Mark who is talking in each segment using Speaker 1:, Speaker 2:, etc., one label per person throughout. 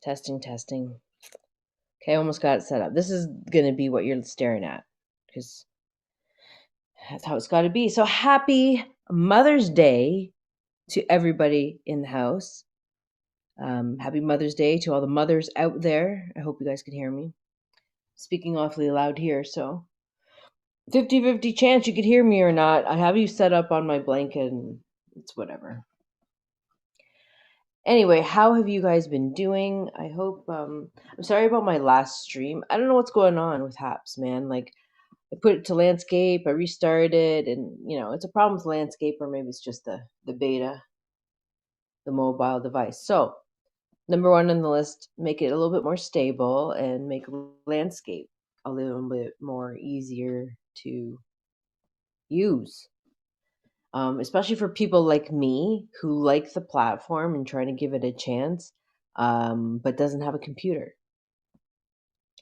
Speaker 1: Testing, testing. Okay, I almost got it set up. This is going to be what you're staring at because that's how it's got to be. So happy Mother's Day to everybody in the house. Happy Mother's Day to all the mothers out there. I hope you guys can hear me. Speaking awfully loud here, so 50-50 chance you could hear me or not. I have you set up on my blanket and it's whatever. Anyway, how have you guys been doing? I hope I'm sorry about my last stream. I don't know what's going on with Haps, man. Like I put it to landscape, I restarted, and it's a problem with landscape, or maybe it's just the beta, the mobile device. So number one on the list, make it a little bit more stable and make landscape a little bit more easier to use. Especially for people like me who like the platform and trying to give it a chance, but doesn't have a computer.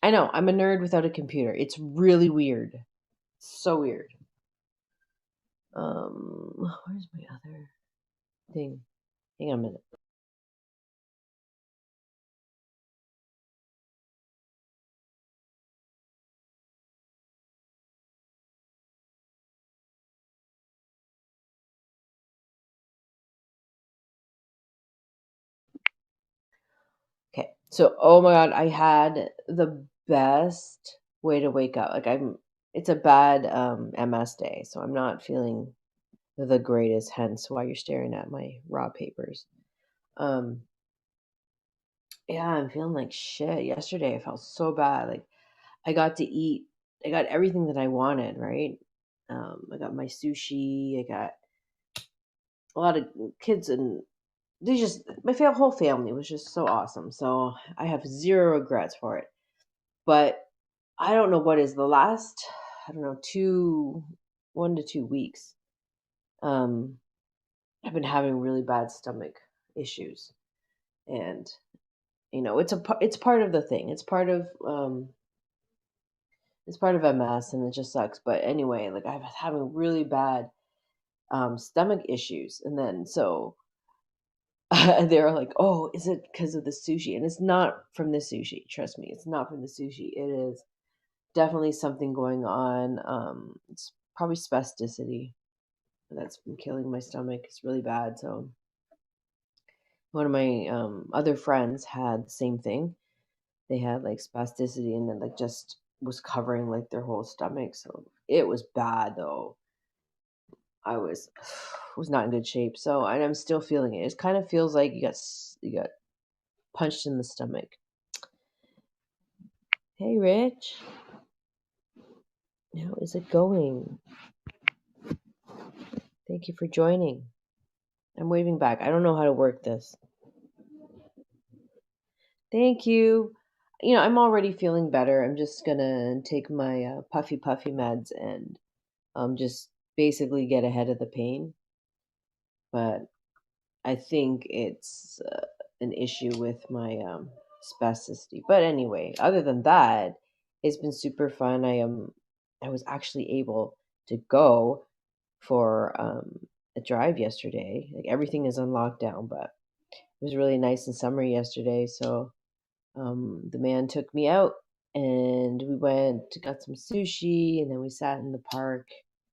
Speaker 1: I know, I'm a nerd without a computer. It's really weird. So weird. Where's my other thing? Hang on a minute. Okay. So, oh my god, I had the best way to wake up. Like it's a bad MS day, so I'm not feeling the greatest, hence why you're staring at my raw papers. Um yeah, I'm feeling like shit. Yesterday I felt so bad. Like I got to eat, I got everything that I wanted, right? I got my sushi, I got a lot of kids, and they just my whole family was just so awesome. So I have zero regrets for it. But I don't know what is the last, I don't know, 1 to 2 weeks. Um, I've been having really bad stomach issues, and it's part of the thing. It's part of MS, and it just sucks. But anyway, like I was having really bad stomach issues, and then so they were like, "Oh, is it because of the sushi?" And it's not from the sushi. Trust me, it's not from the sushi. It is definitely something going on. It's probably spasticity that's been killing my stomach. It's really bad. So one of my other friends had the same thing. They had like spasticity, and then like just was covering like their whole stomach. So it was bad though. I was not in good shape. So and I'm still feeling it. It kind of feels like you got punched in the stomach. Hey, Rich. How is it going? Thank you for joining. I'm waving back. I don't know how to work this. Thank you. I'm already feeling better. I'm just gonna take my puffy meds and just basically get ahead of the pain. But I think it's an issue with my spasticity. But anyway, other than that, it's been super fun. I was actually able to go for a drive yesterday. Like everything is on lockdown, but it was really nice and summery yesterday. So the man took me out and we got some sushi, and then we sat in the park.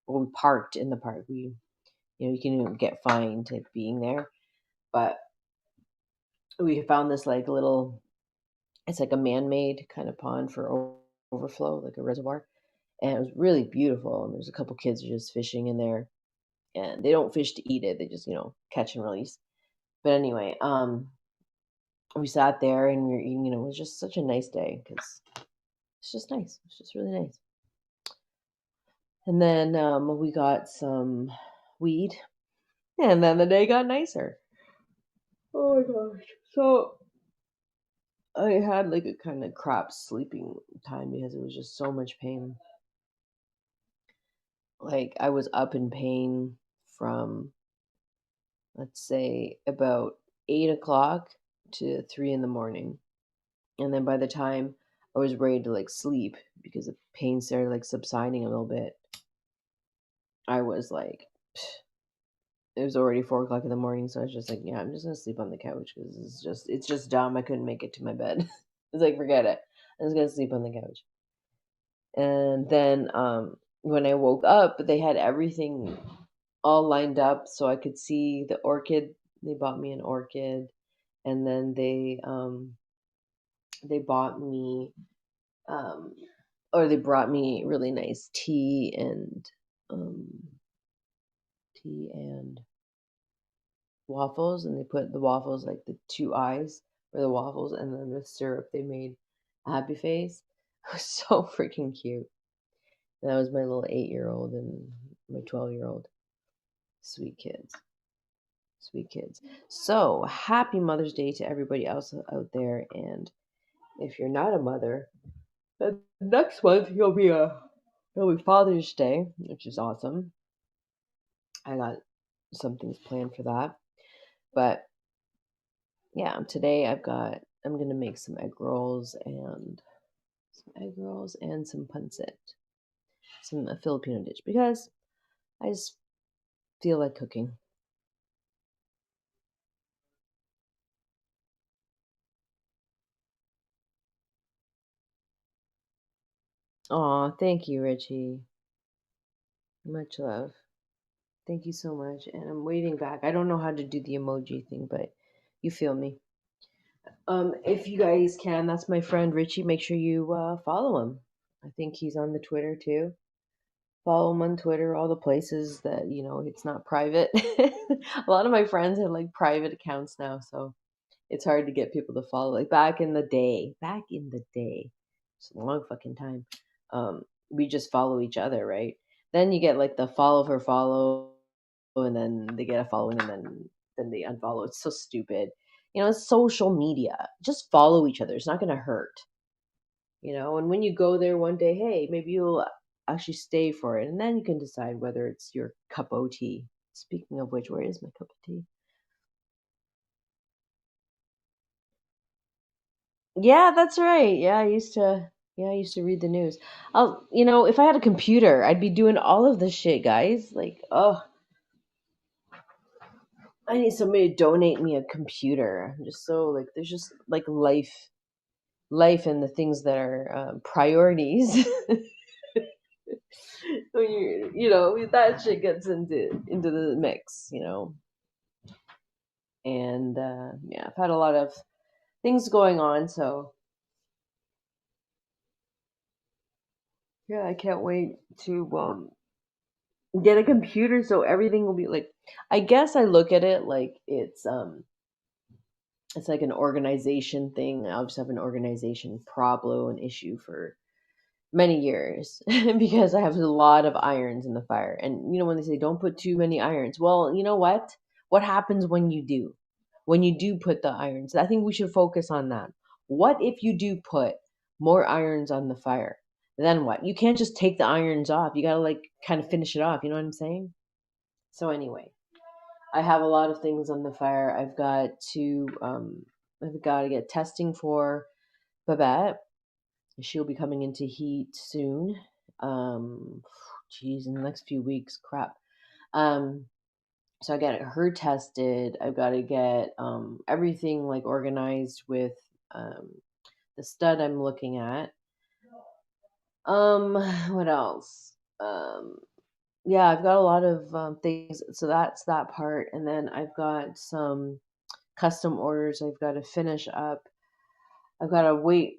Speaker 1: Well, we parked in the park. You can get fined at being there, but we found this like little, it's like a man-made kind of pond for overflow, like a reservoir, and it was really beautiful. And there's a couple kids just fishing in there, and they don't fish to eat it; they just catch and release. But anyway, we sat there and we were eating. It was just such a nice day because it's just nice. It's just really nice. And then we got some weed, and then the day got nicer. Oh my gosh! So I had like a kind of crap sleeping time because it was just so much pain. Like I was up in pain from, let's say, about 8 o'clock to 3 in the morning, and then by the time I was ready to like sleep because the pain started like subsiding a little bit, I was like it was already 4 o'clock in the morning, so I was just like, yeah, I'm just gonna sleep on the couch because it's just dumb. I couldn't make it to my bed. I was like, forget it. I'm just gonna sleep on the couch. And then when I woke up, they had everything all lined up so I could see the orchid. They bought me an orchid, and then they bought me um or they brought me really nice um tea and waffles, and they put the waffles like the two eyes for the waffles, and then the syrup they made a happy face. It was so freaking cute. And that was my little 8-year-old and my 12-year-old. Sweet kids. Sweet kids. So happy Mother's Day to everybody else out there. And if you're not a mother, then next month it'll be Father's Day, which is awesome. I got some things planned for that. But yeah, today I'm gonna make some egg rolls and some pancit, some a Filipino dish because I just feel like cooking. Aw, thank you, Richie. Much love. Thank you so much. And I'm waiting back. I don't know how to do the emoji thing, but you feel me. If you guys can, that's my friend Richie. Make sure you follow him. I think he's on the Twitter too. Follow him on Twitter, all the places that it's not private. A lot of my friends have like private accounts now, so it's hard to get people to follow. Like back in the day, it's a long fucking time. We just follow each other, right? Then you get like the follow for follow, and then they get a following, and then they unfollow. It's so stupid. It's social media. Just follow each other. It's not gonna hurt. And when you go there one day, hey, maybe you'll actually stay for it, and then you can decide whether it's your cup of tea. Speaking of which, where is my cup of tea? Yeah, that's right. Yeah, I used to read the news. If I had a computer, I'd be doing all of this shit, guys. Like, oh, I need somebody to donate me a computer. I'm just so like, there's just like life, and the things that are priorities. When that shit gets into the mix. And yeah, I've had a lot of things going on, so yeah, I can't wait to get a computer so everything will be like. I guess I look at it like it's like an organization thing. I'll just have an organization problem, an issue for many years because I have a lot of irons in the fire. And when they say don't put too many irons, well, you know what? What happens when you do? When you do put the irons, I think we should focus on that. What if you do put more irons on the fire? Then what? You can't just take the irons off. You gotta like kind of finish it off. You know what I'm saying? So anyway, I have a lot of things on the fire. I've got to get testing for Babette. She'll be coming into heat soon. Um, Geez, in the next few weeks. Crap. Um, so I got her tested. I've got to get everything like organized with um the stud I'm looking at. What else? Yeah, I've got a lot of things. So that's that part, and then I've got some custom orders I've got to finish up. I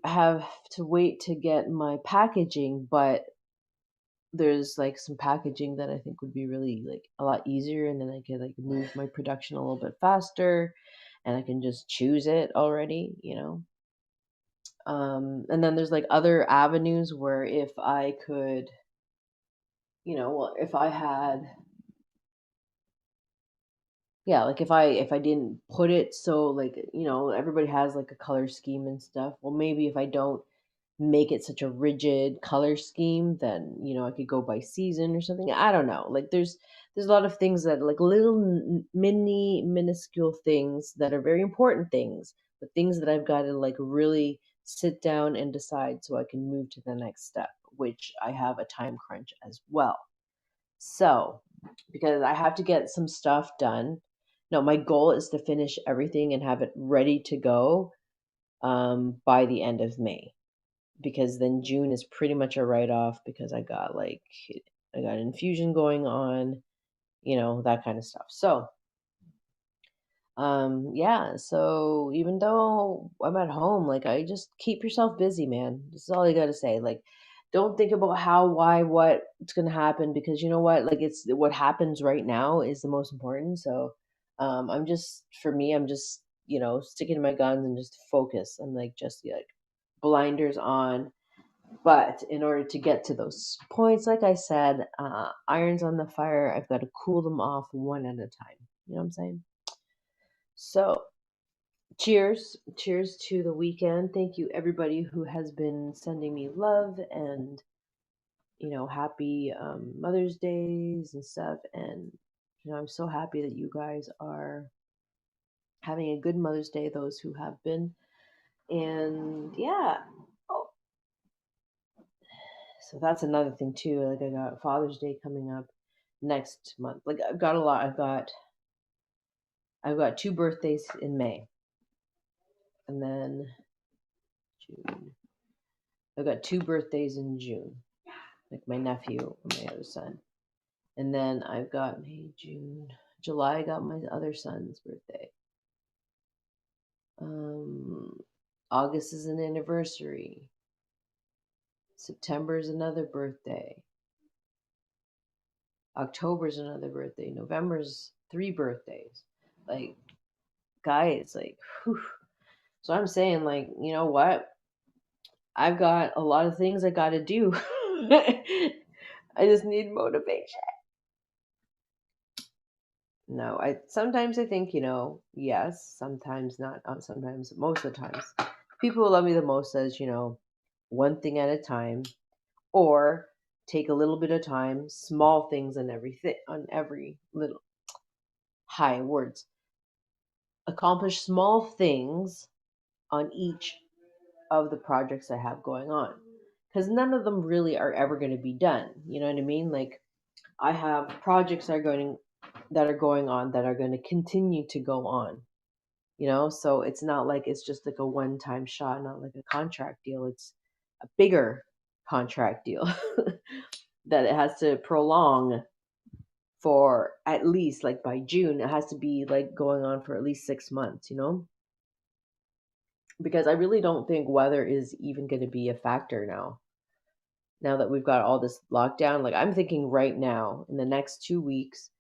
Speaker 1: have to wait to get my packaging, but there's like some packaging that I think would be really like a lot easier, and then I could like move my production a little bit faster, and I can just choose it already. And then there's like other avenues where if I could, well, if I had, yeah, like if I didn't put it so like everybody has like a color scheme and stuff. Well, maybe if I don't make it such a rigid color scheme, then I could go by season or something. I don't know. Like there's a lot of things that like little mini minuscule things that are very important things, but things that I've got to like really sit down and decide so I can move to the next step, which I have a time crunch as well. So, because I have to get some stuff done. No, my goal is to finish everything and have it ready to go by the end of May. Because then June is pretty much a write off because I got infusion going on, that kind of stuff. So, yeah, so even though I'm at home, like I just keep yourself busy, man. This is all I gotta say. Like, don't think about how, why, what's gonna happen because you know what? Like, it's what happens right now is the most important. So, for me, I'm just, sticking to my guns and just focus. I'm like, just like blinders on. But in order to get to those points, like I said, irons on the fire, I've got to cool them off one at a time. You know what I'm saying? So, cheers. Cheers to the weekend. Thank you, everybody who has been sending me love and, happy Mother's Days and stuff. And, I'm so happy that you guys are having a good Mother's Day, those who have been. And yeah. Oh, so that's another thing too. Like I got Father's Day coming up next month. Like I've got a lot. I've got two birthdays in May. And then June. I've got two birthdays in June. Like my nephew and my other son. And then I've got May, June, July, I got my other son's birthday. August is an anniversary. September is another birthday. October is another birthday. November's three birthdays. Like, guys, like, whew. So I'm saying, like, you know what? I've got a lot of things I got to do. I just need motivation. No, I sometimes I think, yes, sometimes not, sometimes most of the times. People who love me the most says, one thing at a time, or take a little bit of time, small things on every little high words. Accomplish small things on each of the projects I have going on. Because none of them really are ever going to be done. You know what I mean? Like I have projects that are going on that are going to continue to go on. So it's not like it's just like a one-time shot, not like a contract deal. It's a bigger contract deal that it has to prolong for at least like by June. It has to be like going on for at least 6 months, because I really don't think weather is even going to be a factor now that we've got all this lockdown. Like I'm thinking right now in the next 2 weeks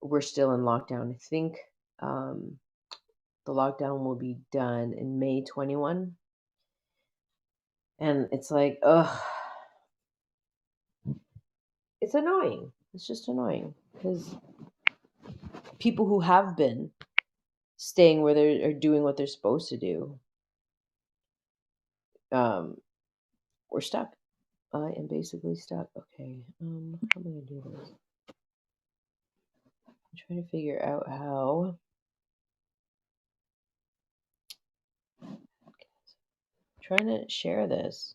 Speaker 1: we're still in lockdown. I think um the lockdown will be done in May 21. And it's like, ugh, it's annoying. It's just annoying because people who have been staying where they're doing what they're supposed to do, um, we're stuck. I am basically stuck. Okay, how am I gonna do this? I'm trying to figure out how. I'm trying to share this.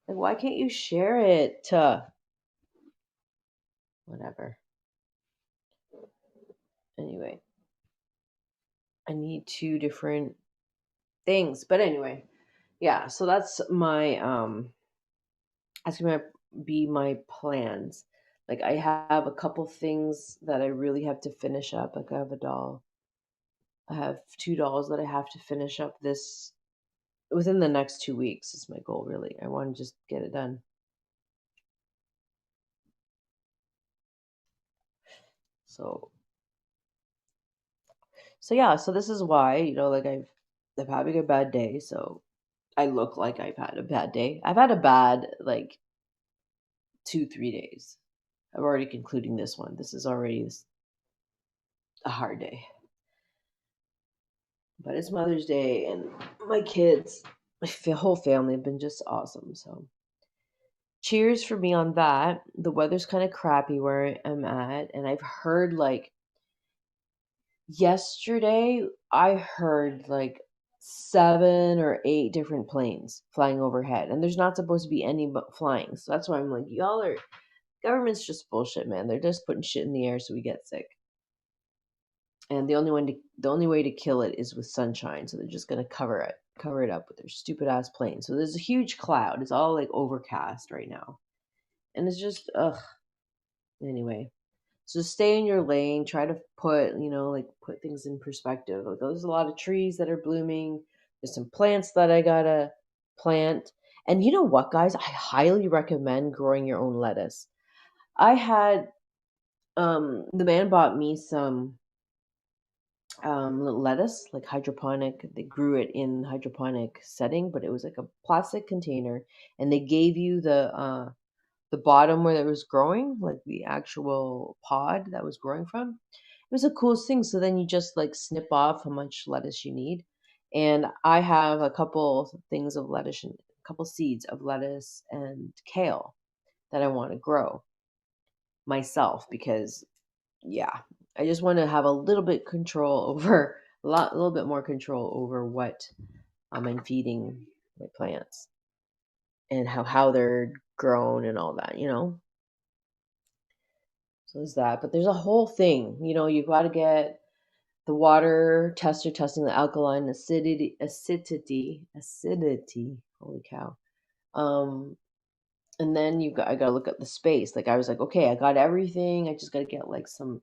Speaker 1: Like, why can't you share it? Whatever. Anyway, I need two different things. But anyway, yeah. So that's gonna be my plans. Like I have a couple things that I really have to finish up. Like I have a doll. I have two dolls that I have to finish up this within the next 2 weeks is my goal really. I want to just get it done. So yeah, so this is why, like I'm having a bad day, so I look like I've had a bad day. I've had a bad like 2-3 days. I'm already concluding this one. This is already a hard day. But it's Mother's Day, and my kids, my whole family have been just awesome. So, cheers for me on that. The weather's kind of crappy where I'm at, and I've heard like yesterday, I heard like 7 or 8 different planes flying overhead, and there's not supposed to be any but flying. So that's why I'm like, y'all are Government's just bullshit, man. They're just putting shit in the air so we get sick. And the only way to kill it is with sunshine. So they're just gonna cover it up with their stupid ass plane. So there's a huge cloud. It's all like overcast right now, and it's just ugh. Anyway, so stay in your lane. Try to put like put things in perspective. Like there's a lot of trees that are blooming. There's some plants that I gotta plant. And you know what, guys? I highly recommend growing your own lettuce. I had the man bought me some lettuce, like hydroponic. They grew it in hydroponic setting, but it was like a plastic container, and they gave you the bottom where it was growing, like the actual pod that was growing from. It was the coolest thing. So then you just like snip off how much lettuce you need, and I have a couple things of lettuce, and a couple seeds of lettuce and kale that I want to grow myself because yeah, I just want to have a little bit control over a little bit more control over what I'm feeding my plants and how they're grown and all that. So there's that, but there's a whole thing. You've got to get the water tester testing the alkaline acidity. Holy cow! Um, and then I got to look at the space. Like I was like, okay, I got everything. I just got to get like some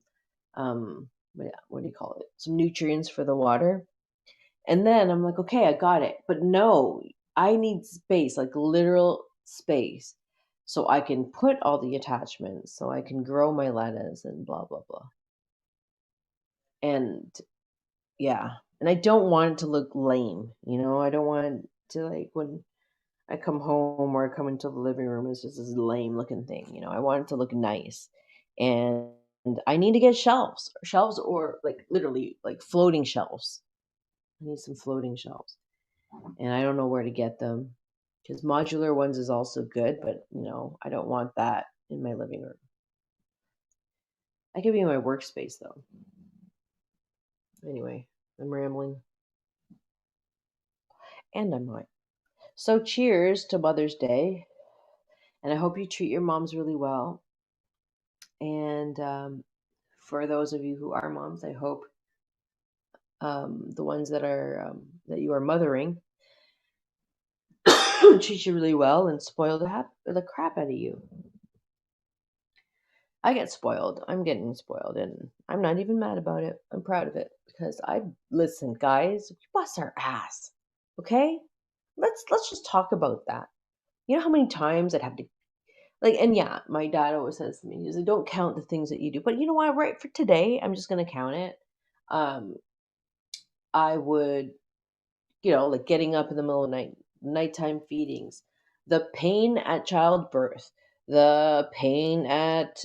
Speaker 1: what do you call it? Some nutrients for the water. And then I'm like, okay, I got it. But no, I need space, like literal space, so I can put all the attachments, so I can grow my lettuce and blah, blah, blah. And yeah, and I don't want it to look lame. I don't want to like when I come home or I come into the living room, it's just this lame looking thing. I want it to look nice. And I need to get shelves or like literally like floating shelves. I need some floating shelves. And I don't know where to get them because modular ones is also good, but I don't want that in my living room. I could be in my workspace though. Anyway, I'm rambling, and I'm not. So, cheers to Mother's Day, and I hope you treat your moms really well. And for those of you who are moms, I hope the ones that you are mothering treat you really well and spoil the crap out of you. I get spoiled. I'm getting spoiled, and I'm not even mad about it. I'm proud of it because I listen, guys. We bust our ass, okay? Let's just talk about that. You know how many times I'd have to like, and yeah, my dad always says to me, he's like, "Don't count the things that you do." But you know what? Right for today, I'm just gonna count it. Um, I would like getting up in the middle of the night, nighttime feedings, the pain at childbirth, the pain at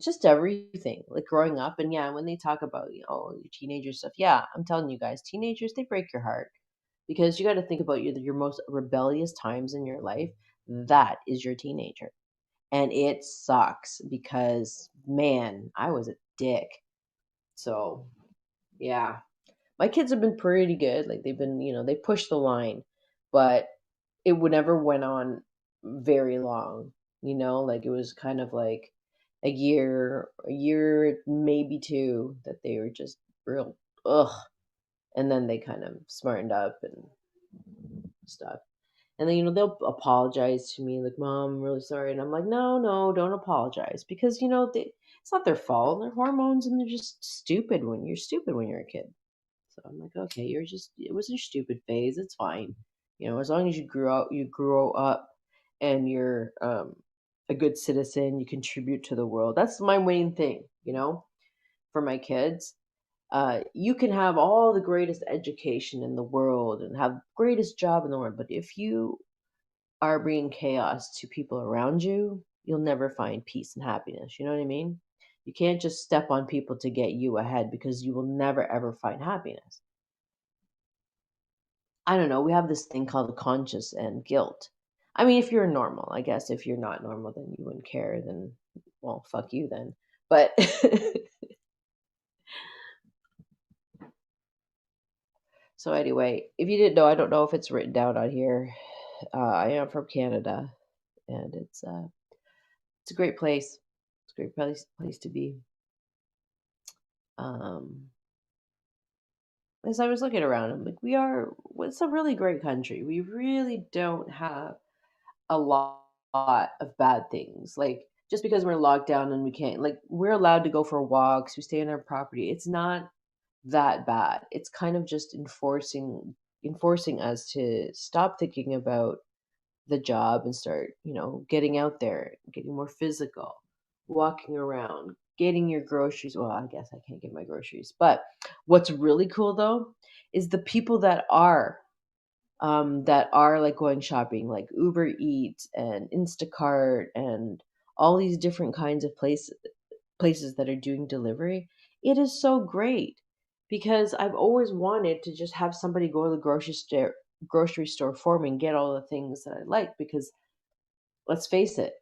Speaker 1: just everything, like growing up. And yeah, when they talk about your teenager stuff, yeah, I'm telling you guys, teenagers they break your heart because you got to think about your most rebellious times in your life. That is your teenager, and it sucks because man, I was a dick. So yeah, my kids have been pretty good. Like they've been, they pushed the line, but it would never went on very long. Like it was kind of like a year, maybe two that they were just real ugh, and then they kind of smartened up and stuff. And then they'll apologize to me like, "Mom, I'm really sorry," and I'm like, "No, no, don't apologize because it's not their fault. They're hormones, and they're just stupid when you're stupid when you're a kid." So I'm like, okay, it was your stupid phase. It's fine. As long as you grow up and you're a good citizen, you contribute to the world. That's my main thing, for my kids. You can have all the greatest education in the world and have greatest job in the world, but if you are bringing chaos to people around you, you'll never find peace and happiness. You know what I mean? You can't just step on people to get you ahead because you will never ever find happiness. I don't know, we have this thing called conscious and guilt. I mean, if you're normal, I guess if you're not normal, then you wouldn't care. Then, well, fuck you then. But so anyway, if you didn't know, I don't know if it's written down on here. I am from Canada, and it's It's a great place. It's a great place to be. Um, as I was looking around, I'm like, it's a really great country. We really don't have a lot of bad things. Like just because we're locked down and we can't, like, we're allowed to go for walks, we stay on our property. It's not that bad. It's kind of just enforcing us to stop thinking about the job and start, getting out there, getting more physical, walking around, getting your groceries. Well, I guess I can't get my groceries. But what's really cool though is the people that are like going shopping, like Uber Eats and Instacart and all these different kinds of places that are doing delivery. It is so great because I've always wanted to just have somebody go to the grocery store for me and get all the things that I like because let's face it,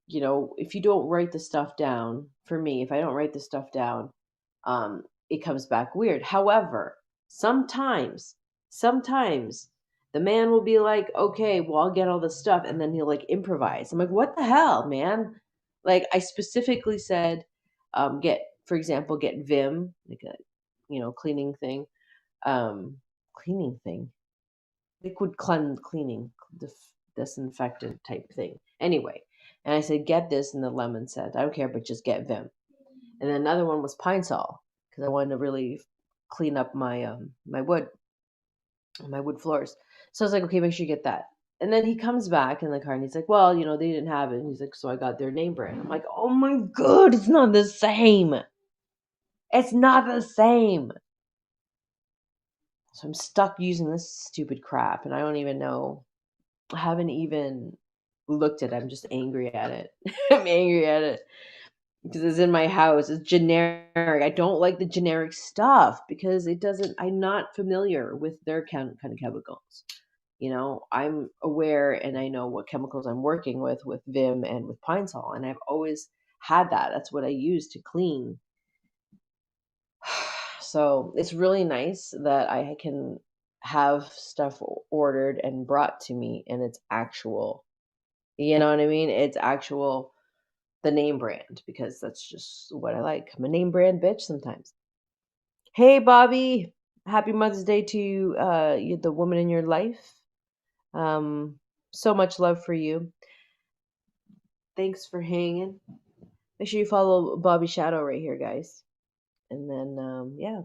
Speaker 1: if you don't write the stuff down, for me, if I don't write the stuff down, it comes back weird. However, sometimes the man will be like, okay, well, I'll get all the stuff. And then he'll like improvise. I'm like, what the hell, man? Like, I specifically said, for example, get Vim, like a, cleaning thing, um, cleaning thing, liquid cleaning, disinfectant type thing. Anyway, and I said, get this, and the lemon said, I don't care, but just get Vim. And then another one was Pine Sol because I wanted to really clean up my wood floors. So I was like, okay, make sure you get that. And then he comes back in the car and he's like, well, they didn't have it. And he's like, so I got their name brand. I'm like, oh my god, it's not the same. It's not the same. So I'm stuck using this stupid crap, and I don't even know. I haven't even looked at it. I'm just angry at it. I'm angry at it because it's in my house. It's generic. I don't like the generic stuff because it doesn't. I'm not familiar with their kind of chemicals. I'm aware and I know what chemicals I'm working with Vim and with Pine Sol, and I've always had that. That's what I use to clean. So it's really nice that I can have stuff ordered and brought to me, and it's actual. You know what I mean? It's actual the name brand because that's just what I like. I'm a name brand bitch sometimes. Hey, Bobby. Happy Mother's Day to the woman in your life. Um, so much love for you. Thanks for hanging. Make sure you follow Bobby Shadow right here, guys. And then, yeah,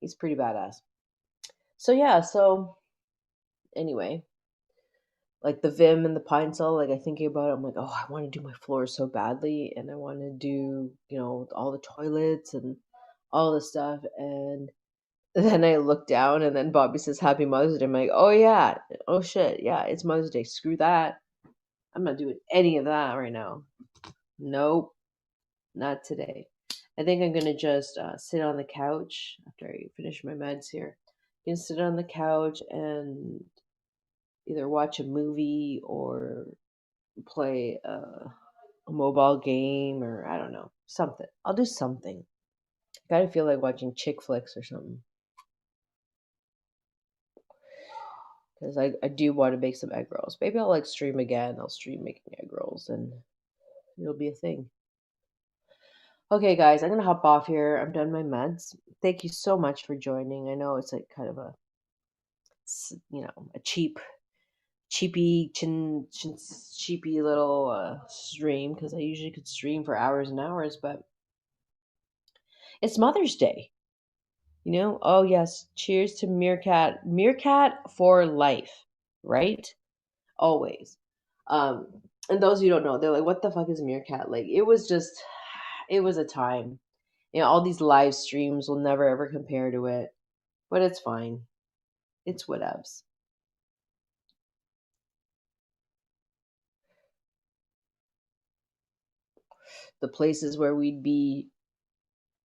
Speaker 1: he's pretty badass. So, yeah, anyway, like the Vim and the Pine Sol, like I thinking about it, I'm like, oh, I want to do my floors so badly, and I want to do, all the toilets and all the stuff. And then I look down, and then Bobby says, "Happy Mother's Day." I'm like, oh yeah, oh shit, yeah, it's Mother's Day. Screw that. I'm not doing any of that right now. Nope, not today. I think I'm gonna just sit on the couch after I finish my meds here. I'm gonna sit on the couch and either watch a movie or play a mobile game or I don't know, something. I'll do something. I kind of feel like watching chick flicks or something because I do want to make some egg rolls. Maybe I'll like stream again. I'll stream making egg rolls and it'll be a thing. Okay, guys, I'm gonna hop off here. I'm done my meds. Thank you so much for joining. I know it's like kind of a cheapy little stream because I usually could stream for hours and hours, but it's Mother's Day. Oh yes, cheers to Meerkat for life, right? Always. Um, and those who don't know, they're like, what the fuck is Meerkat? Like, it was a time. All these live streams will never ever compare to it, but it's fine. It's whatevs. The places where we'd be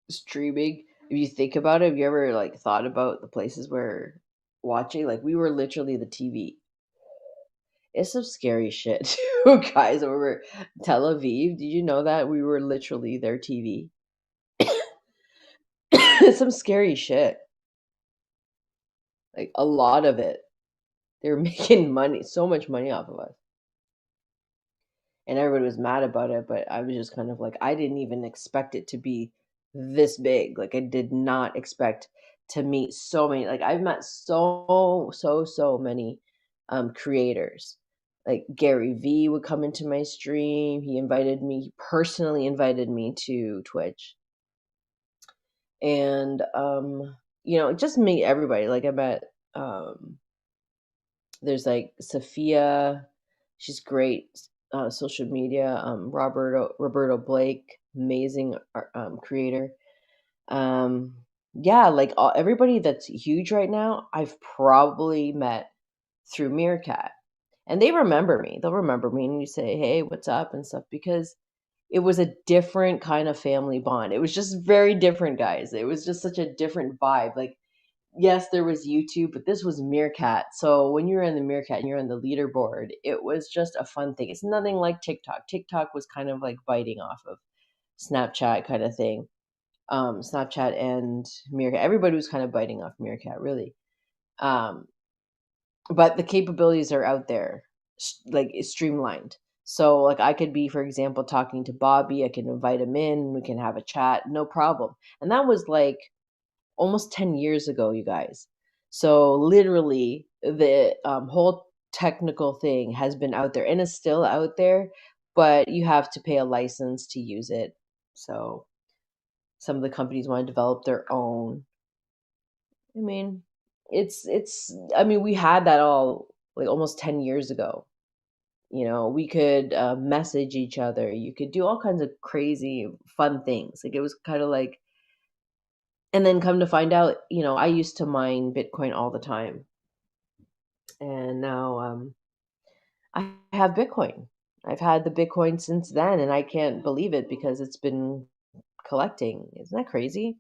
Speaker 1: streaming, if you think about it, have you ever like thought about the places where watching? Like, we were literally the TV. It's some scary shit too, guys, over Tel Aviv. Did you know that we were literally their TV? It's some scary shit. Like a lot of it. They're making money, so much money off of us. and everybody was mad about it, but I was just kind of like, I didn't even expect it to be this big. Like, I did not expect to meet so many. Like, I've met so many creators. Like Gary Vee would come into my stream. He personally invited me to Twitch. And just meet everybody. Like, I met there's like Sophia, she's great, social media. Roberto Blake, amazing creator. Yeah, like everybody that's huge right now, I've probably met through Meerkat, and they remember me. They'll remember me, and you say, "Hey, what's up?" and stuff, because it was a different kind of family bond. It was just very different, guys. It was just such a different vibe. Like, yes, there was YouTube, but this was Meerkat. So when you're in the Meerkat and you're on the leaderboard, it was just a fun thing. It's nothing like TikTok. TikTok was kind of like biting off of Snapchat kind of thing. Snapchat and Meerkat, everybody was kind of biting off Meerkat, really. Um, but the capabilities are out there, like it's streamlined. So like I could be, for example, talking to Bobby. I can invite him in. We can have a chat, no problem. And that was like almost 10 years ago, you guys. So literally, the whole technical thing has been out there and is still out there, but you have to pay a license to use it. So some of the companies want to develop their own. I mean, I mean, we had that all like almost 10 years ago. We could message each other. You could do all kinds of crazy, fun things. Like, it was kind of like, and then come to find out, I used to mine Bitcoin all the time. And now I have Bitcoin. I've had the Bitcoin since then, and I can't believe it because it's been collecting. Isn't that crazy?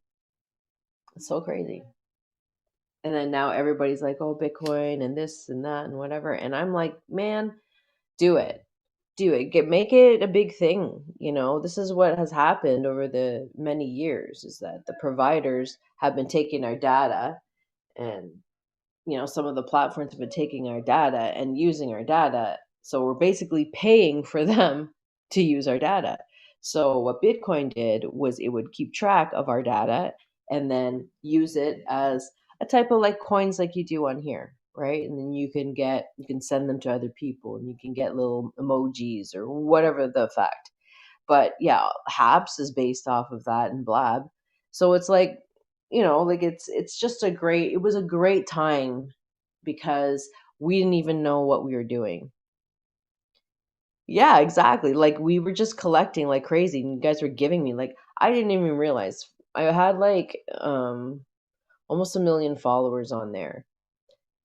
Speaker 1: It's so crazy. And then now everybody's like, oh, Bitcoin and this and that and whatever. And I'm like, man, do it. Do it. Make it a big thing. This is what has happened over the many years, is that the providers have been taking our data, and some of the platforms have been taking our data and using our data. So we're basically paying for them to use our data. So what Bitcoin did was it would keep track of our data and then use it as a type of like coins like you do on here, right? And then you can send them to other people, and you can get little emojis or whatever the fact. But yeah, Haps is based off of that, and Blab. So it's like, like it's just it was a great time because we didn't even know what we were doing. Yeah, exactly. Like, we were just collecting like crazy, and you guys were giving me, like, I didn't even realize I had like almost 1 million followers on there.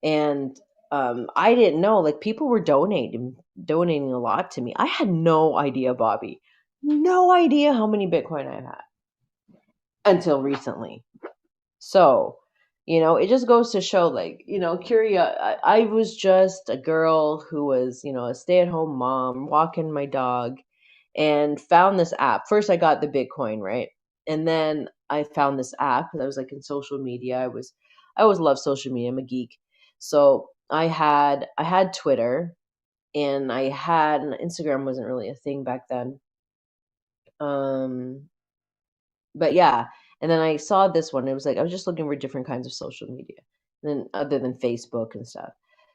Speaker 1: And I didn't know, like, people were donating a lot to me. I had no idea, Bobby. No idea how many Bitcoin I had until recently. So, it just goes to show, like, I was just a girl who was, a stay at home mom, walking my dog, and found this app. First, I got the Bitcoin, right? And then I found this app that was like in social media. I always loved social media. I'm a geek. So I had Twitter, and and Instagram wasn't really a thing back then. Um, but yeah, and then I saw this one. It was like I was just looking for different kinds of social media, then other than Facebook and stuff.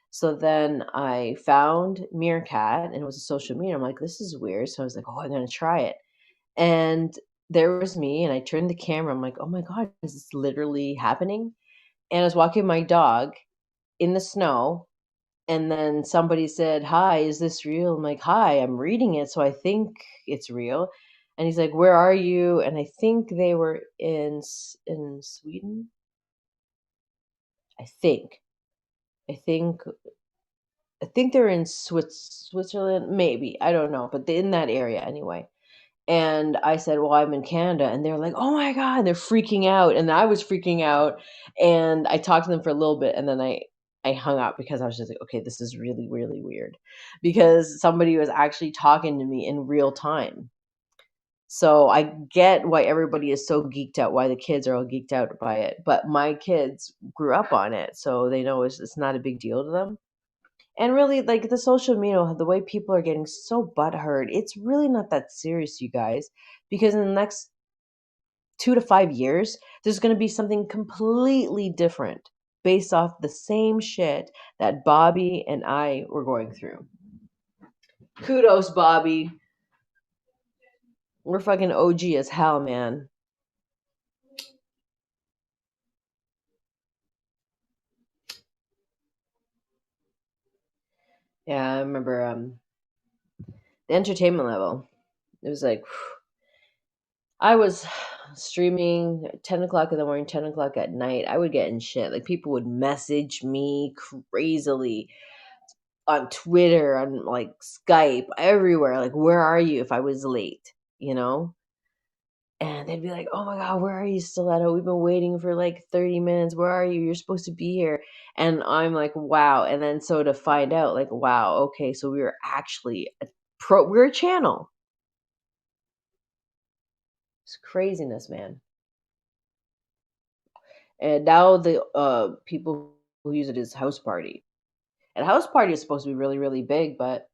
Speaker 1: So then I found Meerkat, and it was a social media. I'm like, this is weird. So I was like, oh, I'm gonna try it. And there was me, and I turned the camera. I'm like, oh my god, is this literally happening? And I was walking my dog in the snow, and then somebody said, "Hi, is this real?" I'm like, "Hi, I'm reading it, so I think it's real." And he's like, "Where are you?" And I think they were in Sweden. I think. I think. I think they're in Switzerland, maybe. I don't know, but they're in that area anyway. And I said, "Well, I'm in Canada." And they're like, "Oh my God." And they're freaking out. And I was freaking out. And I talked to them for a little bit, and then I hung up because I was just like, okay, this is really, really weird. Because somebody was actually talking to me in real time. So I get why everybody is so geeked out, why the kids are all geeked out by it. But my kids grew up on it, so they know it's not a big deal to them. And really, like the social media, the way people are getting so butthurt, it's really not that serious, you guys, because in the next 2 to 5 years, there's going to be something completely different based off the same shit that Bobby and I were going through. Kudos, Bobby. We're fucking OG as hell, man. Yeah, I remember the entertainment level. It was like I was streaming 10 o'clock in the morning, 10 o'clock at night. I would get in shit. Like people would message me crazily on Twitter, on like Skype, everywhere. Like, where are you if I was late, you know? And they'd be like, oh my God, where are you, Stiletto? We've been waiting for like 30 minutes. Where are you? You're supposed to be here. And I'm like, wow. And then so to find out, like, wow, okay, so we were actually we're a channel. It's craziness, man. And now the people who use it is House Party. And House Party is supposed to be really, really big, but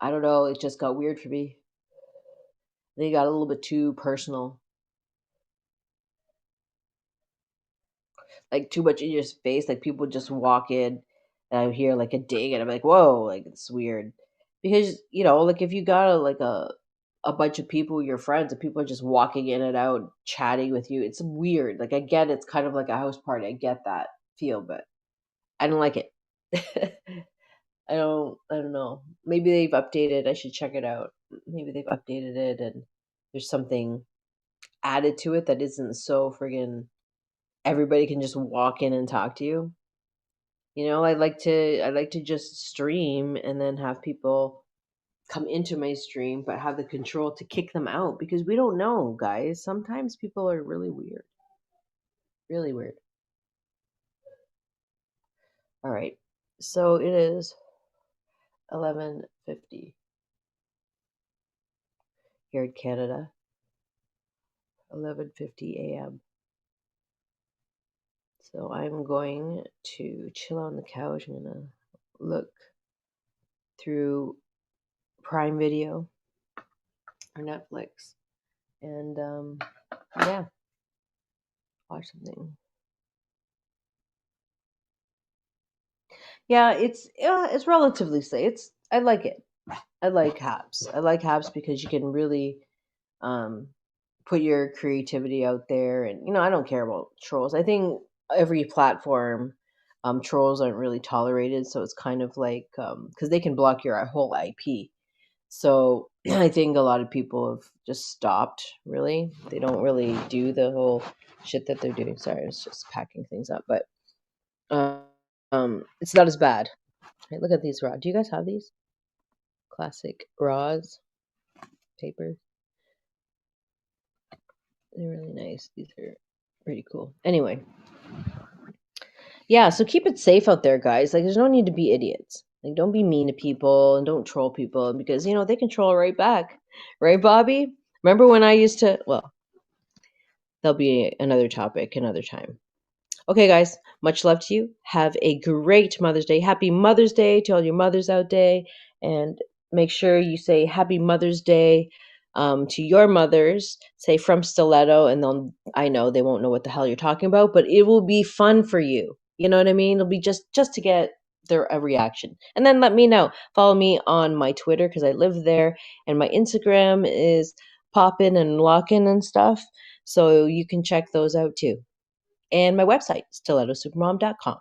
Speaker 1: I don't know, it just got weird for me. They got a little bit too personal. Like too much in your space. Like people just walk in and I hear like a ding and I'm like, whoa, like it's weird. Because, like if you got a bunch of people, your friends, and people are just walking in and out, chatting with you, it's weird. Like I get it's kind of like a house party. I get that feel, but I don't like it. I don't know. Maybe they've updated. I should check it out. Maybe they've updated it and there's something added to it that isn't so friggin' everybody can just walk in and talk to you. I like to just stream and then have people come into my stream but have the control to kick them out because we don't know, guys. Sometimes people are really weird. Really weird. All right. So it is 11:50 here in Canada. 11:50 a.m. So I'm going to chill on the couch. I'm going to look through Prime Video or Netflix and yeah, watch something. Yeah, it's relatively safe. I like it. I like Habs. I like Habs because you can really um put your creativity out there, and I don't care about trolls. I think every platform trolls aren't really tolerated, so it's kind of like because they can block your whole IP. So I think a lot of people have just stopped. Really, they don't really do the whole shit that they're doing. Sorry, I was just packing things up, but it's not as bad. Right, look at these raw. Do you guys have these classic raws paper? They're really nice. These are pretty cool. Anyway, yeah. So keep it safe out there, guys. Like, there's no need to be idiots. Like, don't be mean to people and don't troll people because they can troll right back, right, Bobby? Remember when I used to? Well, there'll be another topic another time. Okay, guys, much love to you. Have a great Mother's Day. Happy Mother's Day to all your mothers out there. And make sure you say Happy Mother's Day to your mothers. Say from Stiletto, and I know they won't know what the hell you're talking about, but it will be fun for you. You know what I mean? It'll be just to get a reaction. And then let me know. Follow me on my Twitter because I live there. And my Instagram is poppin' and lockin' and stuff. So you can check those out too and my website, stilettosupermom.com.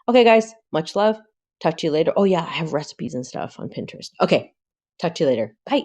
Speaker 1: Okay, guys, much love. Talk to you later. Oh, yeah, I have recipes and stuff on Pinterest. Okay, talk to you later. Bye.